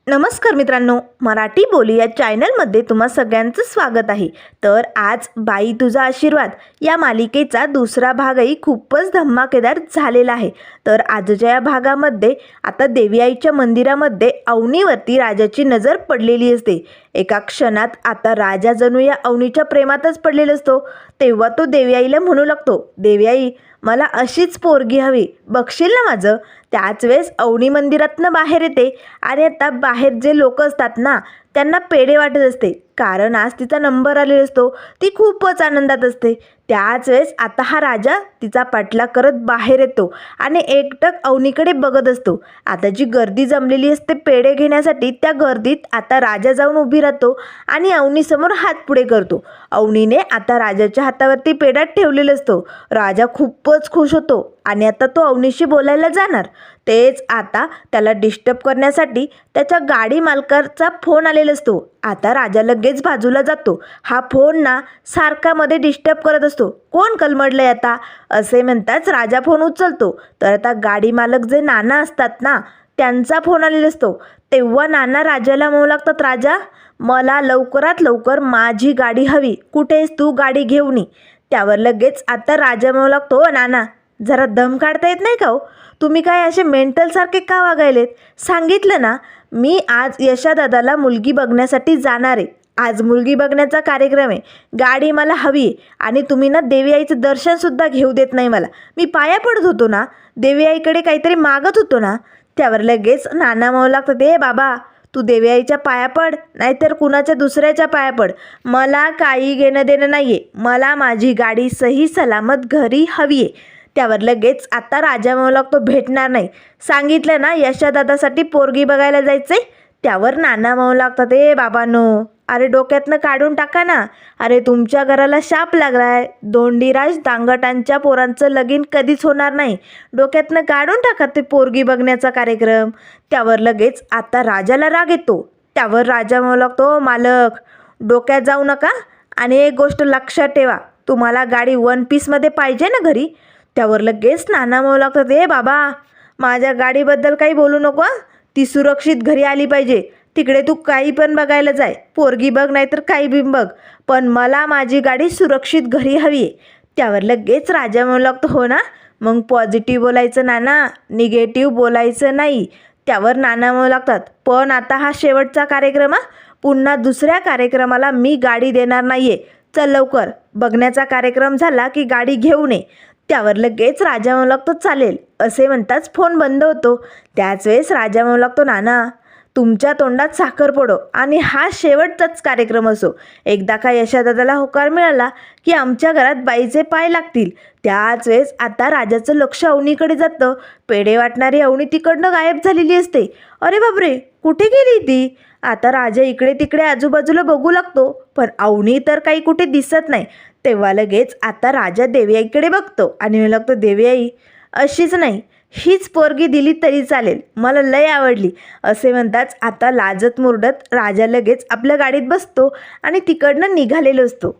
नमस्कार मित्रांनो, मराठी बोली या चॅनलमध्ये तुम्हा सगळ्यांचं स्वागत आहे. तर आज बाई तुझा आशीर्वाद या मालिकेचा दुसरा भागही खूपच धमाकेदार झालेला आहे. तर आजच्या या भागामध्ये आता देवी आईच्या मंदिरामध्ये अवनीवरती राजाची नजर पडलेली असते. एका क्षणात आता राजा जणू या अवनीच्या प्रेमातच पडलेला असतो. तेव्हा तो देवी आईला म्हणू लागतो, देवी आई मला अशीच पोरगी हवी, बघशील ना माझं. त्याच वेळेस अवनी मंदिरातनं बाहेर येते आणि आता बाहेर जे लोक असतात ना त्यांना पेढे वाटत असते, कारण आज तिचा नंबर आलेला असतो. ती खूपच आनंदात असते. त्याच वेळेस आता हा राजा तिचा पाठलाग करत बाहेर येतो आणि एकटक अवनीकडे बघत असतो. आता जी गर्दी जमलेली असते पेढे घेण्यासाठी, त्या गर्दीत आता राजा जाऊन उभी राहतो आणि अवनीसमोर हात पुढे करतो. अवनीने आता राजाच्या हातावरती पेढा ठेवलेला असतो. राजा खूपच खुश होतो आणि आता तो अवनीशी बोलायला जाणार. तेच आता त्याला डिस्टर्ब करण्यासाठी त्याच्या गाडी मालकाचा फोन आलेला असतो. आता राजा लगेच बाजूला जातो. हा फोन ना सारखा मध्ये डिस्टर्ब करत असतो. कोण कलमडलंय आता असे म्हणताच राजा फोन उचलतो. तर आता गाडी मालक जे नाना असतात ना त्यांचा फोन आलेला असतो. तेव्हा नाना राजाला म्हणू लागतात, राजा मला लवकरात लवकर माझी गाडी हवी, कुठेस तू गाडी घेऊन ये. त्यावर लगेच आता राजा म्हणू लागतो, नाना जरा दम काढता येत नाही का हो, तुम्ही काय असे मेंटलसारखे का वागायलेत. सांगितलं ना मी आज यशादादाला मुलगी बघण्यासाठी जाणार आहे. आज मुलगी बघण्याचा कार्यक्रम आहे. गाडी मला हवी आहे आणि तुम्ही ना देवी आईचं दर्शनसुद्धा घेऊ देत नाही मला. मी पाया पडत होतो ना, देवी आईकडे काहीतरी मागत होतो ना. त्यावर लगेच नाना म्हणू लागतं, ए बाबा तू देवी आईच्या पाया पड नाहीतर कुणाच्या दुसऱ्याच्या पाया पड, मला काही घेणं देणं नाही आहे. मला माझी गाडी सही सलामत घरी हवी आहे. त्यावर लगेच आता राजा म्हणू लागतो, भेटणार नाही. सांगितलं ना यशादादासाठी पोरगी बघायला जायचंय. त्यावर नाना म्हणू लागतात, ए बाबांनो अरे डोक्यातनं काढून टाका ना. अरे तुमच्या घराला शाप लागलाय. धोंडीराज दांगटांच्या पोरांचं लगीन कधीच होणार नाही. डोक्यातनं काढून टाका ते पोरगी बघण्याचा कार्यक्रम. त्यावर लगेच आता राजाला राग येतो. त्यावर राजा म्हणू लागतो, मालक डोक्यात जाऊ नका आणि एक गोष्ट लक्षात ठेवा, तुम्हाला गाडी वन पीसमध्ये पाहिजे ना घरी. त्यावर लगेच नाना म्हणू लागतात, ए बाबा माझ्या गाडीबद्दल काही बोलू नको, ती सुरक्षित घरी आली पाहिजे. तिकडे तू काही पण बघायला जाय, पोरगी बघ नाहीतर काही बी बघ, पण मला माझी गाडी सुरक्षित घरी हवी आहे. त्यावर लगेच राजा म्हणू लागतो, हो ना मग पॉझिटिव्ह बोलायचं नाना, निगेटिव्ह बोलायचं नाही. त्यावर नाना म्हणू लागतात, पण आता हा शेवटचा कार्यक्रम पुन्हा दुसऱ्या कार्यक्रमाला मी गाडी देणार नाही आहे. चल लवकर, बघण्याचा कार्यक्रम झाला की गाडी घेऊन ये. त्यावर लगेच राजा म्हणू लागतो, चालेल असे म्हणताच फोन बंद होतो. त्याच वेळेस राजा म्हणू लागतो, नाना तुमच्या तोंडात साखर पडो आणि हा शेवटचाच कार्यक्रम असो. एकदा का यशादादाला होकार मिळाला की आमच्या घरात बाईचे पाय लागतील. त्याच वेळेस आता राजाचं लक्ष अवनीकडे जातं. पेढे वाटणारी अवनी तिकडनं गायब झालेली असते. अरे बापरे कुठे गेली ती. आता राजा इकडे तिकडे आजूबाजूला बघू लागतो, पण अवनी तर काही कुठे दिसत नाही. तेव्हा लगेच आता राजा देवी आईकडे बघतो आणि म्हणू लागतो, देवी आई अशीच नाही, हीच पोरगी दिली तरी चालेल, मला लय आवडली. असे म्हणताच आता लाजत मुरडत राजा लगेच आपल्या गाडीत बसतो आणि तिकडनं निघालेलो असतो.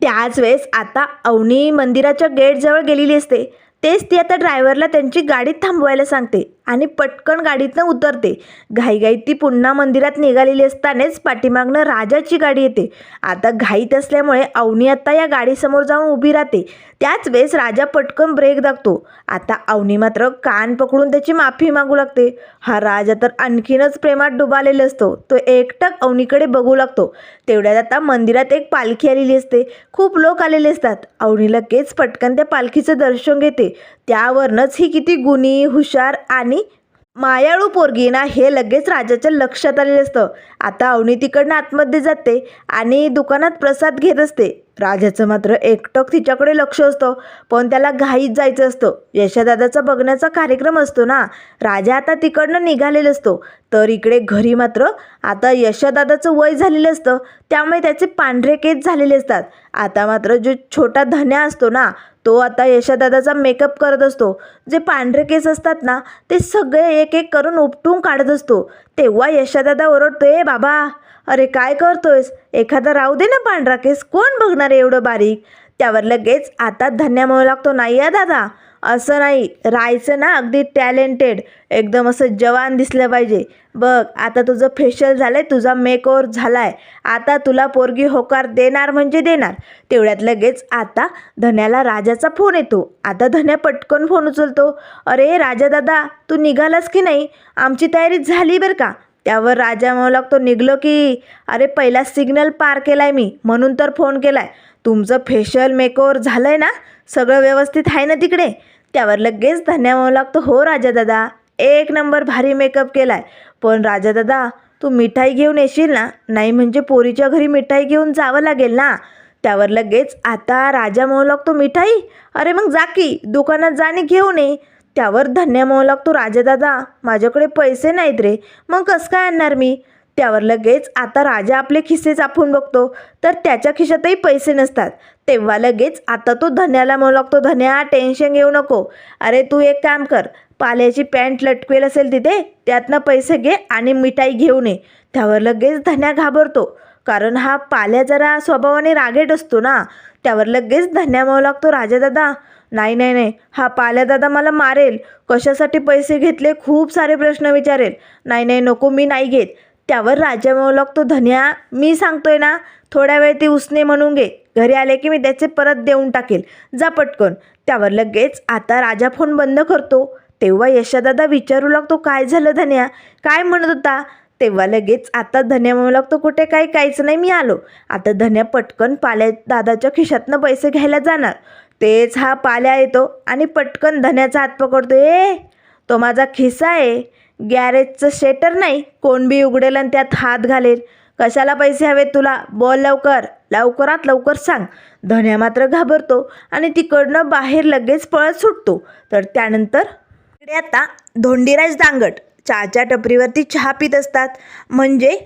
त्याच वेळेस आता अवनी मंदिराच्या गेटजवळ गेलेली असते. तेच ती आता ड्रायव्हरला त्यांची गाडी थांबवायला सांगते आणि पटकन गाडीतनं उतरते. घाईघाईत ती पुन्हा मंदिरात निघालेली असतानाच पाठीमागनं राजाची गाडी येते. आता घाईत असल्यामुळे अवनी आता या गाडीसमोर जाऊन उभी राहते. त्याच वेळेस राजा पटकन ब्रेक दाबतो. आता अवनी मात्र कान पकडून त्याची माफी मागू लागते. हा राजा तर आणखीनच प्रेमात डुबालेला असतो. तो एकटक अवनीकडे बघू लागतो. तेवढ्यात आता मंदिरात एक पालखी आलेली असते. खूप लोक आलेले असतात. अवनी लगेच पटकन त्या पालखीचं दर्शन घेते. त्यावरनंच ही किती गुणी, हुशार आणि मायाळू पोरगी ना हे लगेच राजाच्या लक्षात आलेलं असतं. आता अवनी तिकडनं आतमध्ये जाते आणि दुकानात प्रसाद घेत असते. राजाचं मात्र एकटक तिच्याकडे लक्ष असतं, पण त्याला घाईत जायचं असतं. यशादादाचा बघण्याचा कार्यक्रम असतो ना. राजा आता तिकडनं निघालेलं असतो. तर इकडे घरी मात्र आता यशादादाचं वय झालेलं असतं, त्यामुळे त्याचे पांढरे केस झालेले असतात. आता मात्र जो छोटा धन्या असतो ना तो आता यशादादाचा मेकअप करत असतो. जे पांढरे केस असतात ना ते सगळे एक एक करून उपटून काढत असतो. तेव्हा यशादादा ओरडतो, ए बाबा अरे काय करतोयस, एखादा राहू दे ना पांढरा केस, कोण बघणार आहे एवढं बारीक. त्यावर लगेच आता धन्या म्हणू लागतो, नाही आहे दादा, असं नाही राहायचं ना, अगदी टॅलेंटेड, एकदम असं जवान दिसलं पाहिजे. बघ आता तुझं फेशियल झालं आहे, तुझा मेकओव्हर झाला आहे, आता तुला पोरगी होकार देणार म्हणजे देणार. तेवढ्यात लगेच आता धन्याला राजाचा फोन येतो. आता धन्या पटकन फोन उचलतो. अरे राजा दादा, तू निघालास की नाही? आमची तयारी झाली बरं का. त्यावर राजा म्हणू लागतो, निघलो की. अरे पहिला सिग्नल पार केला आहे मी, म्हणून तर फोन केला आहे. तुमचं फेशियल मेकओव्हर झालं आहे ना, सगळं व्यवस्थित आहे ना तिकडे? त्यावर लगेच धन्या म्हणू लागतो, हो राजा दादा, एक नंबर भारी मेकअप केला आहे. पण राजा दादा, तू मिठाई घेऊन येशील ना? नाही म्हणजे पोरीच्या घरी मिठाई घेऊन जावं लागेल ना. त्यावर लगेच आता राजा म्हणू लागतो, मिठाई? अरे मग जा की दुकानात जाणे घेऊन ये. त्यावर धन्या म्हणू लागतो, राजा दादा, माझ्याकडे पैसे नाहीत रे, मग कसं काय आणणार मी? त्यावर लगेच आता राजा आपले खिसे चापून बघतो, तर त्याच्या खिशातही पैसे नसतात. तेव्हा लगेच आता तो धन्याला म्हणू लागतो, धन्या टेन्शन घेऊ नको. अरे तू एक काम कर, पाल्याची पॅन्ट लटकवेल असेल तिथे, त्यातनं पैसे घे आणि मिठाई घेऊन ये. त्यावर लगेच धन्या घाबरतो, कारण हा पाल्या जरा स्वभावाने रागेट असतो ना. त्यावर लगेच धन्या म्हणू लागतो, राजा दादा, नाही नाही नाही, हा पाल्या दादा मला मारेल, कशासाठी पैसे घेतले खूप सारे प्रश्न विचारेल. नाही नाही नको, मी नाही घेत. त्यावर राजा म्हणू लागतो, धन्या मी सांगतोय ना, थोड्या वेळ ती उसने म्हणून घे, घरी आले की मी त्याचे परत देऊन टाकेल, जा पटकन. त्यावर लगेच आता राजा फोन बंद करतो. तेव्हा यशादादा विचारू लागतो, काय झालं धन्या, काय म्हणत होता? तेव्हा लगेच आता धन्या म्हणू लागतो, कुठे काहीच नाही, मी आलो. आता धन्या पटकन पाल्या दादाच्या खिशातनं पैसे घ्यायला जाणार. तेच हा पाल्या येतो आणि पटकन धन्याचा हात पकडतो. तो माझा खिसा आहे, गॅरेजचं शेटर नाही, कोण बी उघडेल आणि त्यात हात घालेल. कशाला पैसे हवेत तुला, बोल लवकर, लवकरात लवकर सांग. धन्या मात्र घाबरतो आणि तिकडनं बाहेर लगेच पळत सुटतो. तर त्यानंतर इकडे आता धोंडीराज दांगट चहाच्या टपरीवरती चहा पित असतात, म्हणजे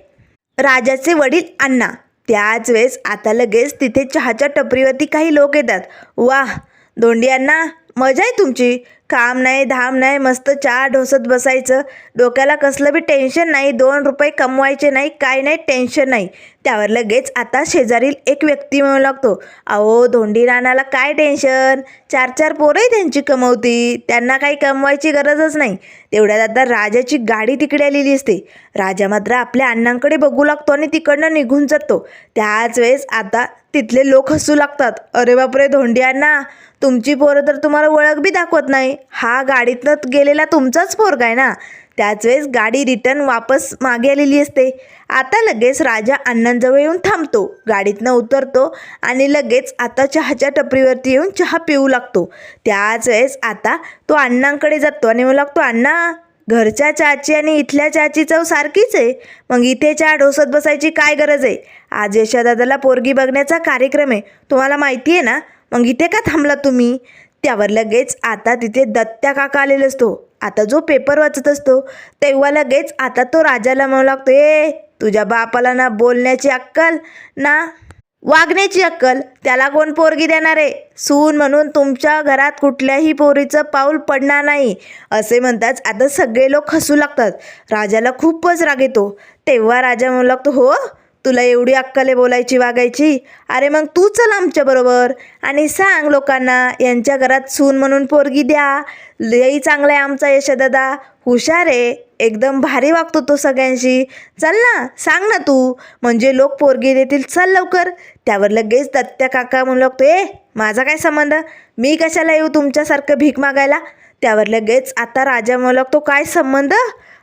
राजाचे वडील अण्णा. त्याच वेळेस आता लगेच तिथे चहाच्या टपरीवरती काही लोक येतात. वाह धोंडी अण्णा, मजा आहे तुमची, काम नाही धाम नाही, मस्त चहा ढोसत बसायचं, डोक्याला कसलं बी टेन्शन नाही, 2 रुपये कमवायचे नाही, काय नाही, टेन्शन नाही. त्यावर लगेच आता शेजारील एक व्यक्ती म्हणू लागतो, अहो धोंडी नानाला काय टेन्शन, 4 पोरंही त्यांची कमवती, त्यांना काही कमवायची गरजच नाही. तेवढ्यात आता राजाची गाडी तिकडे आलेली असते. राजा मात्र आपल्या अण्णांकडे बघू लागतो आणि तिकडनं निघून जातो. त्याच वेळेस आता तिथले लोक हसू लागतात, अरे बापरे धोंडी अण्णा, तुमची पोरं तर तुम्हाला ओळख बी दाखवत नाही, हा गाडीतनं गेलेला तुमचाच पोरगा आहे ना. त्याच वेळेस गाडी रिटर्न वापस मागे आलेली असते. आता लगेच राजा अण्णांजवळ येऊन थांबतो, गाडीतनं उतरतो आणि लगेच आता चहाच्या टपरीवरती येऊन चहा पिऊ लागतो. त्याच वेळेस आता तो अण्णांकडे जातो आणि म्हणू लागतो, अण्णा घरच्या चहाची आणि इथल्या चहाची चव सारखीच आहे, मग इथे चहा ढोसत बसायची काय गरज आहे? आज यशादादाला पोरगी बघण्याचा कार्यक्रम आहे, तुम्हाला माहिती आहे ना, मग इथे का थांबला तुम्ही? त्यावर लगेच आता तिथे दत्त्या काका आलेला असतो. आता जो पेपर वाचत असतो तेव्हा लगेच आता तो राजाला म्हणू लागतो, तुझ्या बापाला ना बोलण्याची अक्कल ना वागण्याची अक्कल, त्याला कोण पोरगी देणार आहे? सून म्हणून तुमच्या घरात कुठल्याही पोरीचं पाऊल पडणार नाही, असे म्हणताच आता सगळे लोक हसू लागतात. राजाला खूपच राग येतो. तेव्हा राजा म्हणू लागतो, हो तुला एवढी अक्कल आहे बोलायची वागायची, अरे मग तू चल आमच्याबरोबर आणि सांग लोकांना यांच्या घरात सून म्हणून पोरगी द्या, लई चांगला आहे आमचा यशदादा, हुशार आहे, एकदम भारी वागतो तो सगळ्यांशी, चल ना सांग ना तू, म्हणजे लोक पोरगी देतील, चल लवकर. त्यावर लगेच दत्त्या काका म्हणू लागतो, माझा काय संबंध, मी कशाला येऊ तुमच्यासारखं भीक मागायला? त्यावर लगेच आता राजा म्हणू लागतो, काय संबंध,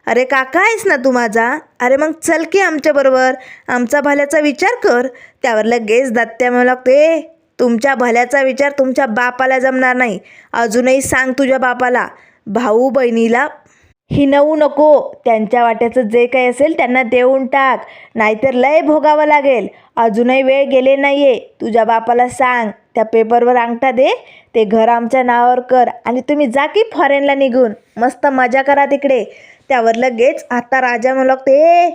अरे काका आहेस ना तू माझा, अरे मग चल की आमच्याबरोबर, आमचा भल्याचा विचार कर. त्यावर लगेच दत्त्या म्हणू लागतो, तुमच्या भल्याचा विचार तुमच्या बापाला जमणार नाही, अजूनही सांग तुझ्या बापाला, भाऊ बहिणीला हिनवू नको, त्यांच्या वाट्याचं जे काही असेल त्यांना देऊन टाक, नाहीतर लय भोगावं लागेल, अजूनही वेळ गेले नाही आहे. तुझ्या बापाला सांग त्या पेपरवर अंगठा दे, ते घर आमच्या नावावर कर आणि तुम्ही जा की फॉरेनला निघून, मस्त मजा करा तिकडे. त्यावर लगेच आता राजा म्हणू लागतो,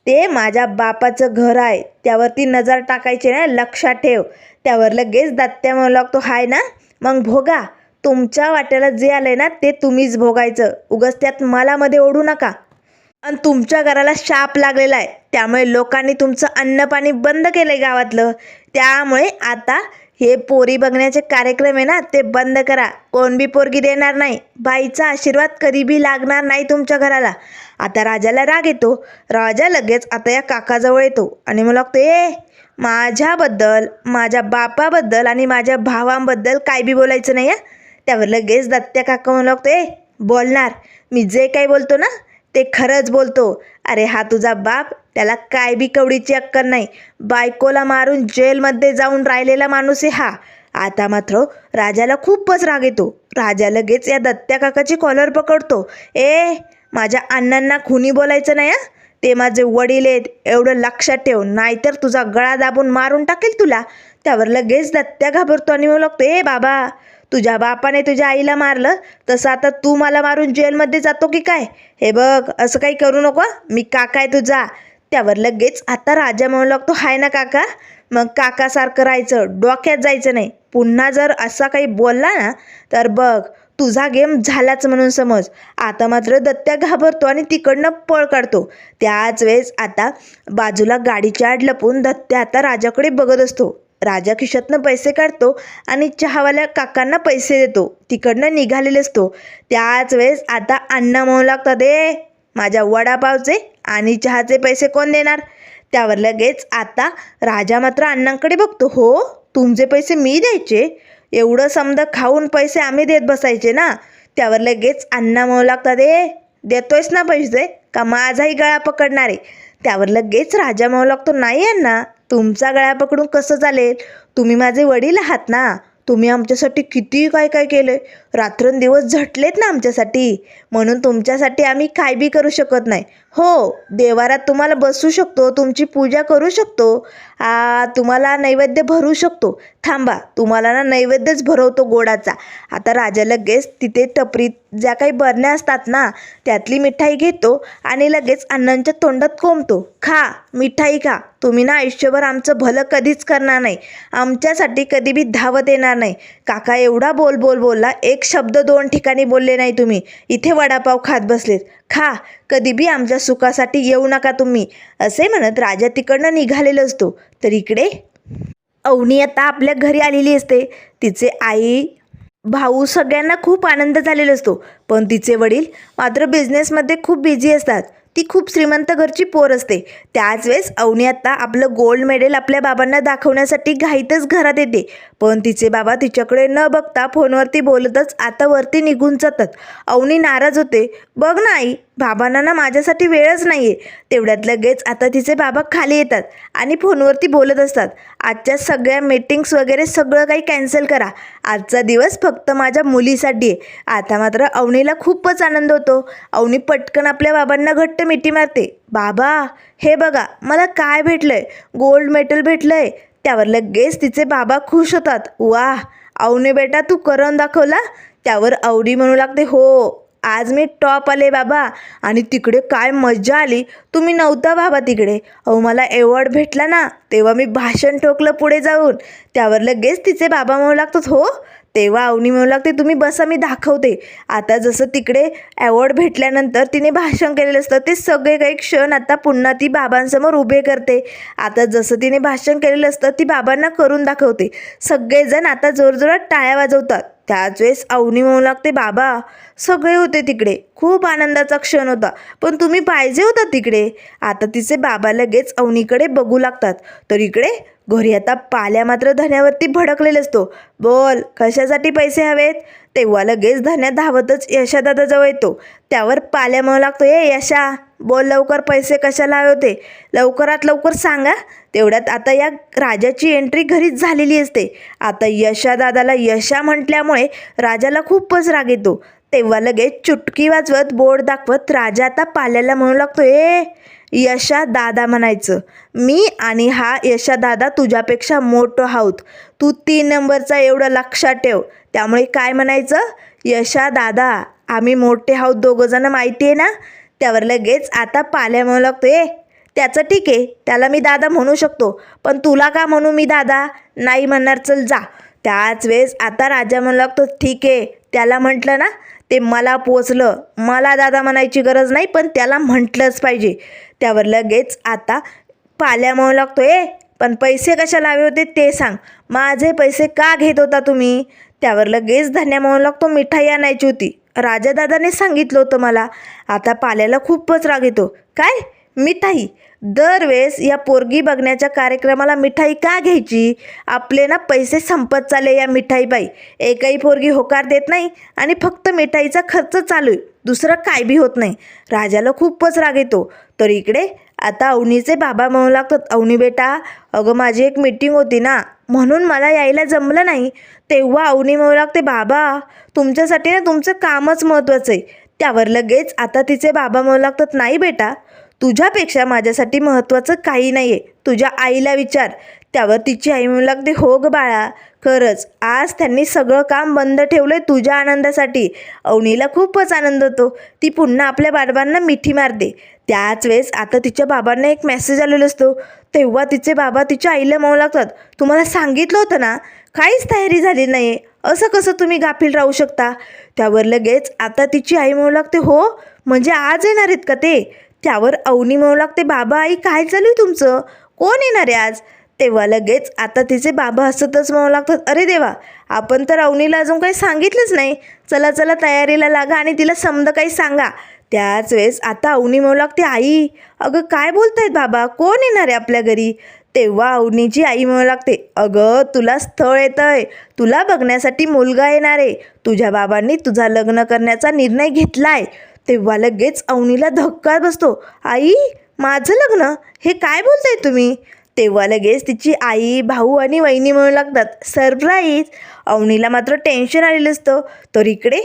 ते माझ्या बापाचं घर आहे, त्यावरती नजर टाकायची ना, लक्षात ठेव. त्यावर लगेच दत्त्या म्हणू लागतो, हाय ना मग भोगा, तुमच्या वाट्याला जे आलंय ना ते तुम्हीच भोगायचं, उगाच त्यात मला मध्ये ओढू नका. आणि तुमच्या घराला शाप लागलेला आहे, त्यामुळे लोकांनी तुमचं अन्न पाणी बंद केलंय गावातलं, त्यामुळे आता हे पोरी बघण्याचे कार्यक्रम आहे ना ते बंद करा. कोण बी पोरगी देणार नाही. बाईचा आशीर्वाद कधी बी लागणार नाही तुमच्या घराला. आता राजाला राग येतो. राजा लगेच आता या काकाजवळ येतो आणि मला लागतो माझ्याबद्दल, माझ्या बापाबद्दल आणि माझ्या भावांबद्दल काय बी बोलायचं नाही. त्यावर लगेच दत्त्या काका म्हणू लागतो बोलणार. मी जे काही बोलतो ना ते खरंच बोलतो. अरे हा तुझा बाप, त्याला काय बी कवडीची अक्कल नाही. बायकोला मारून जेलमध्ये जाऊन राहिलेला माणूस आहे हा. आता मात्र राजाला खूपच राग येतो. राजा लगेच या दत्त्या काकाची कॉलर पकडतो. माझ्या अण्णांना खुनी बोलायचं नाही. ते माझे वडील आहेत एवढं लक्षात ठेव, नाहीतर तुझा गळा दाबून मारून टाकेल तुला. त्यावर लगेच दत्त्या घाबरतो आणि म्हणू लागतो बाबा, तुझ्या बापाने तुझ्या आईला मारलं तसं आता तू मला मारून जेलमध्ये जातो की काय? हे बघ असं काही करू नको, मी काका आहे तुझा. त्यावर लगेच आता राजा म्हणू लागतो हाय ना काका, मग काकासारखं राहायचं, डोक्यात जायचं नाही. पुन्हा जर असा काही बोलला ना तर बघ तुझा गेम झालाच म्हणून समज. आता मात्र दत्त्या घाबरतो आणि तिकडनं पळ काढतो. त्याच वेळेस आता बाजूला गाडीच्या आड लपून दत्त्या आता राजाकडे बघत असतो. राजा खिशातनं पैसे काढतो आणि चहावाल्या काकांना पैसे देतो. तिकडनं निघालेले असतो. त्याच वेळेस आता अण्णा म्हणू लागतात माझ्या वडापावचे आणि चहाचे पैसे कोण देणार? त्यावर लगेच आता राजा मात्र अण्णांकडे बघतो. हो, तुमचे पैसे मी द्यायचे? एवढं समजा खाऊन पैसे आम्ही देत बसायचे ना? त्यावर लगेच अण्णा म्हणू लागतात देतोयस ना पैसे का माझाही गळा पकडणार आहे? त्यावर लगेच राजा म्हणू लागतो नाही अण्णा, तुमचा गळा पकडून कसं चालेल? तुम्ही माझे वडील आहात ना. तुम्ही आमच्यासाठी किती काय काय केलं, रात्रंदिवस झटलेत ना आमच्यासाठी, म्हणून तुमच्यासाठी आम्ही काय बी करू शकत नाही. हो, देवारात तुम्हाला बसू शकतो, तुमची पूजा करू शकतो, तुम्हाला नैवेद्य भरू शकतो. थांबा, तुम्हाला ना नैवेद्यच भरवतो गोडाचा. आता राजा लगेच तिथे टपरीत ज्या काही बरण्या असतात ना त्यातली मिठाई घेतो आणि लगेच अण्णांच्या तोंडात कोंबतो. खा मिठाई खा, तुम्ही ना आयुष्यभर आमचं भलं कधीच करणार नाही, आमच्यासाठी कधी बी धावत येणार नाही. काका एवढा बोलला, एक शब्द दोन ठिकाणी बोलले नाही तुम्ही. इथे वडापाव खात बसलेत. खा, कधी बी आमच्या सुखासाठी येऊ नका तुम्ही, असे म्हणत राजा तिकडनं निघालेला असतो. तर इकडे अवनी आता आपल्या घरी आलेली असते. तिचे आई, भाऊ सगळ्यांना खूप आनंद झालेला असतो. पण तिचे वडील मात्र बिझनेसमध्ये खूप बिझी असतात. ती खूप श्रीमंत घरची पोर असते. त्याच वेळेस अवनी आता आपलं गोल्ड मेडल आपल्या बाबांना दाखवण्यासाठी घाईतच घरात येते. पण तिचे बाबा तिच्याकडे न बघता फोनवरती बोलतच आता वरती निघून जातात. अवनी नाराज होते. बघ ना आई, बाबांना ना माझ्यासाठी वेळच नाही आहे. तेवढ्यात लगेच आता तिचे बाबा खाली येतात आणि फोनवरती बोलत असतात. आजच्या सगळ्या मीटिंग्स वगैरे सगळं काही कॅन्सल करा, आजचा दिवस फक्त माझ्या मुलीसाठी आहे. आता मात्र अवनीला खूपच आनंद होतो. अवनी पटकन आपल्या बाबांना घट्ट मिठी मारते. बाबा हे बघा मला काय भेटलंय, गोल्ड मेडल भेटलंय. त्यावर लगेच तिचे बाबा खुश होतात. वा अवनी बेटा, तू करून दाखवला? त्यावर अवनी म्हणू लागते हो, आज मी टॉप आले बाबा. आणि तिकडे काय मजा आली, तुम्ही नव्हता बाबा तिकडे. मला अवॉर्ड भेटला ना तेव्हा मी भाषण ठोकलं पुढे जाऊन. त्यावर लगेच तिचे बाबा म्हणू लागतात हो. तेव्हा अवनी म्हणू लागते तुम्ही बसा, मी दाखवते. आता जसं तिकडे अवॉर्ड भेटल्यानंतर तिने भाषण केलेलं असतं ते सगळे काही क्षण आता पुन्हा ती बाबांसमोर उभे करते. आता जसं तिने भाषण केलेलं असतं ती बाबांना करून दाखवते. सगळेजण आता जोरजोरात टाळ्या वाजवतात. त्याच वेळेस अवनी म्हणू लागते बाबा सगळे होते तिकडे, खूप आनंदाचा क्षण होता, पण तुम्ही पाहिजे होता तिकडे. आता तिचे बाबा लगेच अवनीकडे बघू लागतात. तर इकडे घरी आता पाल्या मात्र धन्यावरती भडकलेला असतो. बोल कशासाठी पैसे हवेत? तेव्हा लगेच धन्या धावतच यशादादाजवळ येतो. त्यावर पाल्या म्हणू लागतो यशा, बोल लवकर, पैसे कशाला हवे होते, लवकरात लवकर सांगा. तेवढ्यात आता या राजाची एंट्री घरीच झालेली असते. आता यशादादाला यशा म्हटल्यामुळे राजाला खूपच राग येतो. तेव्हा लगेच चुटकी वाजवत बोर्ड दाखवत राजा आता पाल्याला म्हणू लागतो यशा दादा म्हणायचं. मी आणि हा यशा दादा तुझ्यापेक्षा मोठं आहोत, तू 3 नंबरचा एवढं लक्षात ठेव. त्यामुळे काय म्हणायचं, यशा दादा, आम्ही मोठे आहोत दोघंजणं, माहिती आहे ना? त्यावर लगेच आता पाल्या म्हणू लागतो त्याचं ठीक आहे, त्याला मी दादा म्हणू शकतो, पण तुला का म्हणू मी दादा? नाही म्हणणार, चल जा. त्याच वेळेस आता राजा म्हणू लागतो ठीक आहे, त्याला म्हटलं ना ते मला पोचलं, मला दादा म्हणायची गरज नाही, पण त्याला म्हटलंच पाहिजे. त्यावर लगेच आता पाल्या म्हणू लागतो पण पैसे कशाला हवे होते ते सांग. माझे पैसे का घेत होता तुम्ही? त्यावर लगेच धन्या म्हणू लागतो, मिठाई आणायची होती. राजादादाने सांगितलं होतं मला. आता पाल्याला खूपच राग येतो. काय मिठाई? दरवेळेस या पोरगी बघण्याच्या कार्यक्रमाला मिठाई का घ्यायची? आपले ना पैसे संपत चालले या मिठाईबाई. एकही पोरगी होकार देत नाही आणि फक्त मिठाईचा खर्च चालू आहे, दुसरं काय बी होत नाही. राजाला खूपच राग येतो. तर इकडे आता अवनीचे बाबा म्हणू लागतात, अवनी बेटा, अगं माझी एक मीटिंग होती ना, म्हणून मला यायला जमलं नाही. तेव्हा अवनी म्हणू लागते, बाबा तुमच्यासाठी ना तुमचं कामच महत्त्वाचं आहे. त्यावर लगेच आता तिचे बाबा म्हणू लागतात, नाही बेटा, तुझ्यापेक्षा माझ्यासाठी महत्त्वाचं काही नाही आहे, तुझ्या आईला विचार. त्यावर तिची आई म्हणू लागते, हो ग बाळा, खरंच आज त्यांनी सगळं काम बंद ठेवलं आहे तुझ्या आनंदासाठी. अवनीला खूपच आनंद होतो. ती पुन्हा आपल्या बाबांना मिठी मारते. त्याच वेळेस आता तिच्या बाबांना एक मेसेज आलेला असतो. तेव्हा तिचे बाबा तिच्या आईला म्हणू लागतात, तुम्हाला सांगितलं होतं ना, काहीच तयारी झाली नाही, असं कसं तुम्ही गाफील राहू शकता? त्यावर लगेच आता तिची आई म्हणू लागते, हो म्हणजे आज येणार आहेत का ते? त्यावर अवनी म्हणू लागते, बाबा आई काय चालू आहे तुमचं? कोण येणार आहे आज? तेव्हा लगेच आता तिचे बाबा हसतच म्हणू लागतात, अरे देवा, आपण तर अवनीला अजून काही सांगितलंच नाही. चला चला तयारीला लागा आणि तिला समजा काही सांगा. त्याच वेळेस आता अवनी म्हणू लागते, आई अगं काय बोलतायत बाबा, कोण येणार आहे आपल्या घरी? तेव्हा अवनीची आई म्हणू लागते, अगं तुला स्थळ येतंय, तुला बघण्यासाठी मुलगा येणार आहे. तुझ्या बाबांनी तुझा लग्न करण्याचा निर्णय घेतलाय. तेव्हा लगेच अवनीला धक्का बसतो, आई माझं लग्न? हे काय बोलताय तुम्ही? तेव्हा लगेच तिची आई, भाऊ आणि वहिनी म्हणू लागतात, सरप्राईज. अवनीला मात्र टेन्शन आलेलं असतं. तर इकडे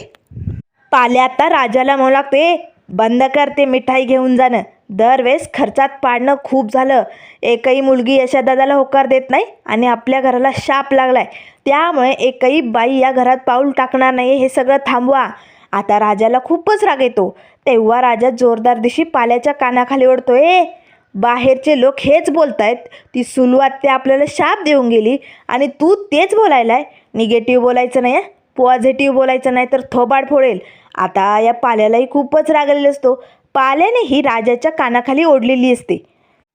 पाल्या आता राजाला म्हणू लागते, बंद करते मिठाई घेऊन जाणं. दरवेळेस खर्चात पाडणं खूप झालं. एकही मुलगी यशादादाला होकार देत नाही आणि आपल्या घराला शाप लागलाय. त्यामुळे एकही बाई या घरात पाऊल टाकणार नाही, हे सगळं थांबवा. आता राजाला खूपच राग येतो. तेव्हा राजा जोरदार दिशी पाल्याच्या कानाखाली ओढतोय, बाहेरचे लोक हेच बोलतायत, ती सुलवात ते आपल्याला शाप देऊन गेली आणि तू तेच बोलायलाय. निगेटिव्ह बोलायचं नाही, पॉझिटिव्ह बोलायचं नाही तर थोबाड फोडेल. आता या पाल्यालाही खूपच राग आलेला असतो. पाल्यानेही राजाच्या कानाखाली ओढलेली असते,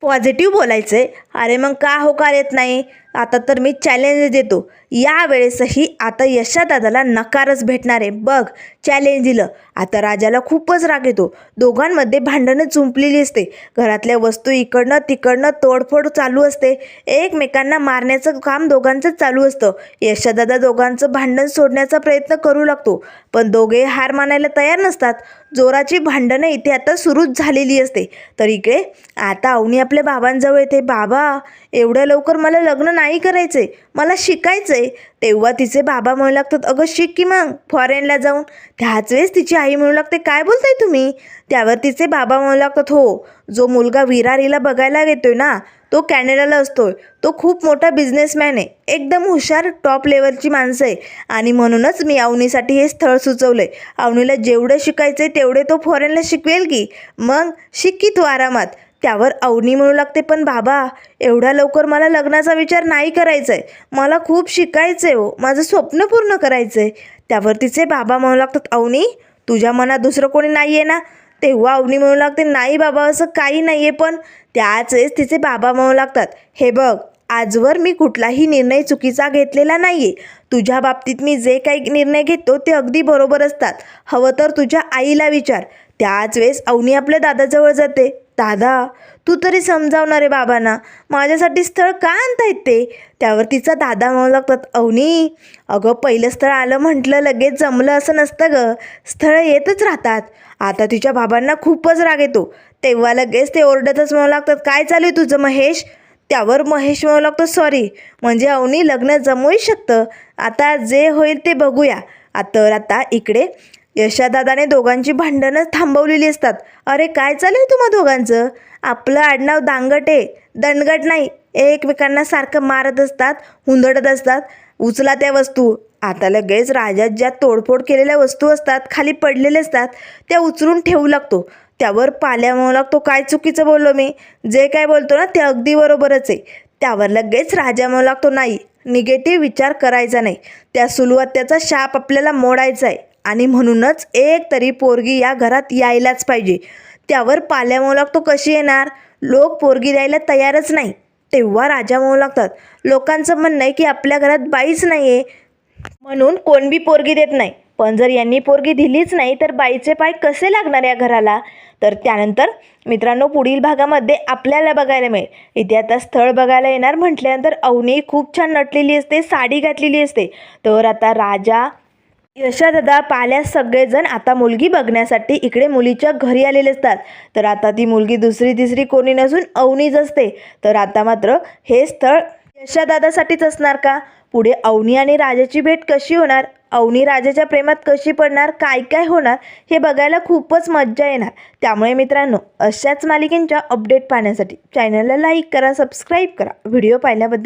पॉझिटिव्ह बोलायचं आहे. अरे मग का होकार येत नाही? आता तर मी चॅलेंज देतो. यावेळेसही आता यशादादाला नकारच भेटणार आहे. बघ, चॅलेंज दिलं. आता राजाला खूपच राग येतो. दोघांमध्ये भांडणं जुंपलेली असते. घरातल्या वस्तू इकडनं तिकडनं तोडफोड चालू असते. एकमेकांना मारण्याचं काम दोघांचं चालू असतं. यशादादा दोघांचं भांडण सोडण्याचा प्रयत्न करू लागतो, पण दोघे हार मानायला तयार नसतात. जोराची भांडणं इथे आता सुरूच झालेली असते. तर इकडे आता अवनी आपल्या बाबांजवळ येते, बाबा एवढ्या लवकर मला लग्न नाही करायचंय, मला शिकायचंय. तेव्हा तिचे बाबा म्हणू लागतात, अगं शिक की मग फॉरेनला जाऊन. त्याच वेळेस तिची आई म्हणू लागते, काय बोलताय तुम्ही? त्यावर तिचे बाबा म्हणू लागतात, हो, जो मुलगा विरारीला बघायला येतोय ना, तो कॅनडाला असतोय. तो खूप मोठा बिझनेसमॅन आहे, एकदम हुशार टॉप लेवलची माणसं आहे आणि म्हणूनच मी अवनीसाठी हे स्थळ सुचवलंय. अवनीला जेवढं शिकायचंय तेवढे तो फॉरेनला शिकवेल की, मग शिक की तू आरामात. त्यावर अवनी म्हणू लागते, पण बाबा एवढ्या लवकर मला लग्नाचा विचार नाही करायचा आहे, मला खूप शिकायचं आहे हो, माझं स्वप्न पूर्ण करायचं आहे. त्यावर तिचे बाबा म्हणू लागतात, अवनी तुझ्या मनात दुसरं कोणी नाही आहे ना? तेव्हा अवनी म्हणू लागते, नाही बाबा असं काही नाही आहे. पण त्याच वेळेस तिचे बाबा म्हणू लागतात, हे बघ, आजवर मी कुठलाही निर्णय चुकीचा घेतलेला नाही आहे. तुझ्या बाबतीत मी जे काही निर्णय घेतो ते अगदी बरोबर असतात. हवं तर तुझ्या आईला विचार. त्याच वेळेस अवनी आपल्या दादाजवळ जाते, दादा तू तरी समजावणार आहे बाबांना, माझ्यासाठी स्थळ का आणतायत ते? त्यावर तिचा दादा म्हणू लागतात, अवनी अगं पहिलं स्थळ आलं म्हटलं लगेच जमलं असं नसतं ग, स्थळं येतच राहतात. आता तिच्या बाबांना खूपच राग येतो. तेव्हा लगेच ते ओरडतच म्हणू लागतात, काय चालू आहे तुझं महेश? त्यावर महेश म्हणू लागतो, सॉरी, म्हणजे अवनी लग्न जमवू शकतं, आता जे होईल ते बघूया. तर आता इकडे यशादादाने दोघांची भांडणं थांबवलेली असतात. अरे काय चालू आहे तुम्हा दोघांचं? आपलं आडनाव दांगट आहे, दणगट नाही. एकमेकांना सारखं मारत असतात, हुंदडत असतात. उचला त्या वस्तू. आता लगेच राजात ज्या तोडफोड केलेल्या वस्तू असतात, खाली पडलेल्या असतात, त्या उचलून ठेवू लागतो. त्यावर पाल्या म्हणू लागतो, काय चुकीचं बोललो मी? जे काय बोलतो ना ते अगदी बरोबरच आहे. त्यावर लगेच राजा म्हणू लागतो, नाही, निगेटिव्ह विचार करायचा नाही, त्या सुलवत्याचा शाप आपल्याला मोडायचा आहे आणि म्हणूनच एक तरी पोरगी या घरात यायलाच पाहिजे. त्यावर पाल्या म्हणू लागतो, कशी येणार? लोक पोरगी द्यायला तयारच नाही. तेव्हा राजा म्हणू लागतात, लोकांचं म्हणणं आहे की आपल्या घरात बाईच नाही आहे, म्हणून कोण बी पोरगी देत नाही. पण जर यांनी पोरगी दिलीच नाही तर बाईचे पाय कसे लागणार या घराला. तर त्यानंतर मित्रांनो पुढील भागामध्ये आपल्याला बघायला मिळेल. इथे आता स्थळ बघायला येणार म्हटल्यानंतर अवनी खूप छान नटलेली असते, साडी घातलेली असते. तर आता राजा, यशोदा, पाल्या सगळेजण आता मुलगी बघण्यासाठी इकडे मुलीच्या घरी आलेले असतात. तर आता ती मुलगी दुसरी तिसरी कोणी नसून अवनीच असते. तर आता मात्र हे स्थळ यशोदासाठीच असणार का? पुढे अवनी आणि राजाची भेट कशी होणार, अवनी राजाच्या प्रेमात कशी पडणार, काय काय होणार हे बघायला खूपच मज्जा येणार. त्यामुळे मित्रांनो अशाच मालिकेंच्या अपडेट पाहण्यासाठी चॅनलला लाईक करा, सबस्क्राईब करा. व्हिडिओ पाहिल्याबद्दल